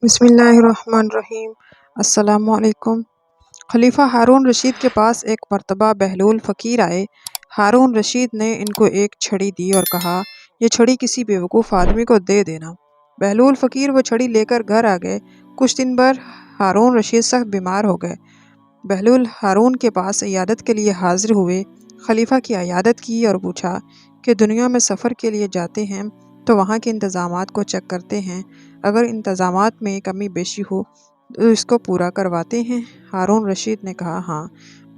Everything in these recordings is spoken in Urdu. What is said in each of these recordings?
بسم اللہ الرحمن الرحیم۔ السلام علیکم۔ خلیفہ ہارون رشید کے پاس ایک مرتبہ بہلول فقیر آئے۔ ہارون رشید نے ان کو ایک چھڑی دی اور کہا، یہ چھڑی کسی بیوقوف آدمی کو دے دینا۔ بہلول فقیر وہ چھڑی لے کر گھر آ گئے۔ کچھ دن بعد ہارون رشید سخت بیمار ہو گئے۔ بہلول ہارون کے پاس عیادت کے لیے حاضر ہوئے۔ خلیفہ کی عیادت کی اور پوچھا کہ دنیا میں سفر کے لیے جاتے ہیں تو وہاں کے انتظامات کو چیک کرتے ہیں، اگر انتظامات میں کمی بیشی ہو تو اس کو پورا کرواتے ہیں؟ ہارون رشید نے کہا، ہاں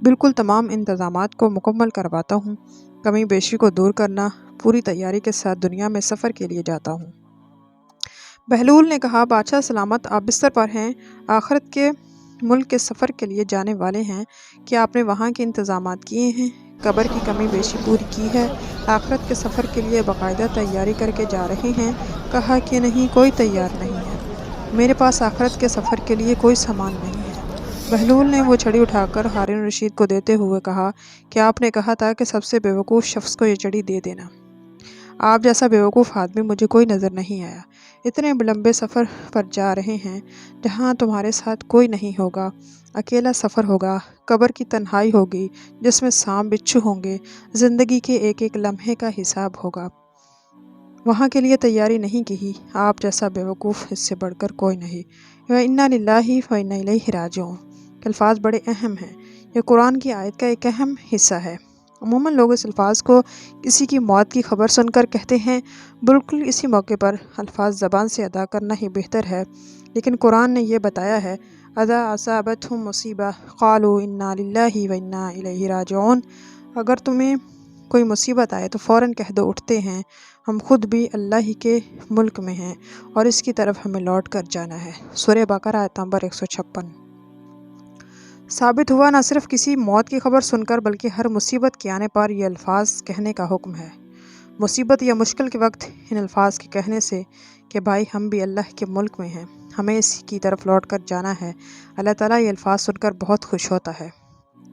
بالکل، تمام انتظامات کو مکمل کرواتا ہوں، کمی بیشی کو دور کرنا، پوری تیاری کے ساتھ دنیا میں سفر کے لیے جاتا ہوں۔ بہلول نے کہا، بادشاہ سلامت، آپ بستر پر ہیں، آخرت کے ملک کے سفر کے لیے جانے والے ہیں، کیا آپ نے وہاں کے انتظامات کیے ہیں؟ قبر کی کمی بیشی پوری کی ہے؟ آخرت کے سفر کے لیے باقاعدہ تیاری کر کے جا رہے ہیں؟ کہا کہ نہیں، کوئی تیار نہیں ہے، میرے پاس آخرت کے سفر کے لیے کوئی سامان نہیں ہے۔ بہلول نے وہ چھڑی اٹھا کر ہارون رشید کو دیتے ہوئے کہا کہ آپ نے کہا تھا کہ سب سے بیوقوف شخص کو یہ چھڑی دے دینا۔ آپ جیسا بیوقوف آدمی مجھے کوئی نظر نہیں آیا۔ اتنے لمبے سفر پر جا رہے ہیں جہاں تمہارے ساتھ کوئی نہیں ہوگا، اکیلا سفر ہوگا، قبر کی تنہائی ہوگی جس میں سانپ بچھو ہوں گے، زندگی کے ایک ایک لمحے کا حساب ہوگا، وہاں کے لیے تیاری نہیں کی، آپ جیسا بیوقوف اس سے بڑھ کر کوئی نہیں۔ وَإِنَّا لِلَّهِ وَإِنَّا إِلَيْهِ رَاجِعُونَ کے الفاظ بڑے اہم ہیں۔ یہ قرآن کی آیت کا ایک اہم حصہ ہے۔ عموماً لوگ اس الفاظ کو کسی کی موت کی خبر سن کر کہتے ہیں، بالکل اسی موقع پر الفاظ زبان سے ادا کرنا ہی بہتر ہے، لیکن قرآن نے یہ بتایا ہے، اذا اصابتهم مصیبہ قالوا انا للہ وانا الیہ راجعون، اگر تمہیں کوئی مصیبت آئے تو فوراً کہہ دو، اٹھتے ہیں، ہم خود بھی اللہ ہی کے ملک میں ہیں اور اس کی طرف ہمیں لوٹ کر جانا ہے۔ سورہ بقرہ آیت نمبر 156۔ ثابت ہوا نہ صرف کسی موت کی خبر سن کر بلکہ ہر مصیبت کے آنے پر یہ الفاظ کہنے کا حکم ہے۔ مصیبت یا مشکل کے وقت ان الفاظ کے کہنے سے کہ بھائی ہم بھی اللہ کے ملک میں ہیں، ہمیں اسی کی طرف لوٹ کر جانا ہے، اللہ تعالیٰ یہ الفاظ سن کر بہت خوش ہوتا ہے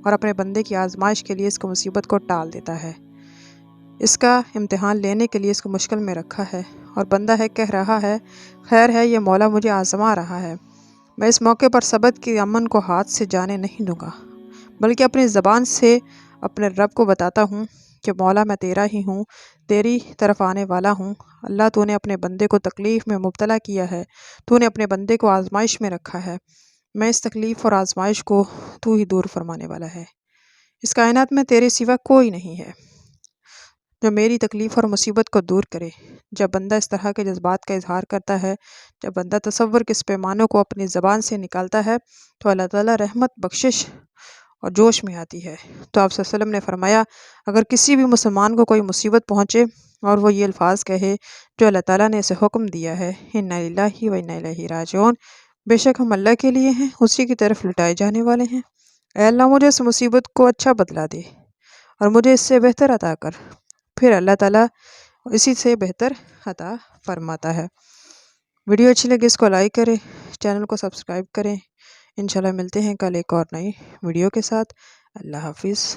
اور اپنے بندے کی آزمائش کے لیے اس کو مصیبت کو ٹال دیتا ہے، اس کا امتحان لینے کے لیے اس کو مشکل میں رکھا ہے، اور بندہ ہے کہہ رہا ہے، خیر ہے، یہ مولا مجھے آزما رہا ہے، میں اس موقع پر صبر کے امن کو ہاتھ سے جانے نہیں دوں گا، بلکہ اپنی زبان سے اپنے رب کو بتاتا ہوں کہ مولا میں تیرا ہی ہوں، تیری طرف آنے والا ہوں، اللہ تو نے اپنے بندے کو تکلیف میں مبتلا کیا ہے، تو نے اپنے بندے کو آزمائش میں رکھا ہے، میں اس تکلیف اور آزمائش کو تو ہی دور فرمانے والا ہے، اس کائنات میں تیرے سوا کوئی نہیں ہے جو میری تکلیف اور مصیبت کو دور کرے۔ جب بندہ اس طرح کے جذبات کا اظہار کرتا ہے، جب بندہ تصور کے اس پیمانوں کو اپنی زبان سے نکالتا ہے تو اللہ تعالیٰ رحمت، بخشش اور جوش میں آتی ہے۔ تو آپ صلی اللہ علیہ وسلم نے فرمایا، اگر کسی بھی مسلمان کو کوئی مصیبت پہنچے اور وہ یہ الفاظ کہے جو اللہ تعالیٰ نے اسے حکم دیا ہے، انا للہ و انا الیہ راجعون، بے شک ہم اللہ کے لیے ہیں، اسی کی طرف لٹائے جانے والے ہیں، اے اللہ مجھے اس مصیبت کو اچھا بدلا دے اور مجھے اس سے بہتر عطا کر، پھر اللہ تعالیٰ اسی سے بہتر عطا فرماتا ہے۔ ویڈیو اچھی لگے اس کو لائک کریں، چینل کو سبسکرائب کریں۔ انشاءاللہ ملتے ہیں کل ایک اور نئی ویڈیو کے ساتھ۔ اللہ حافظ۔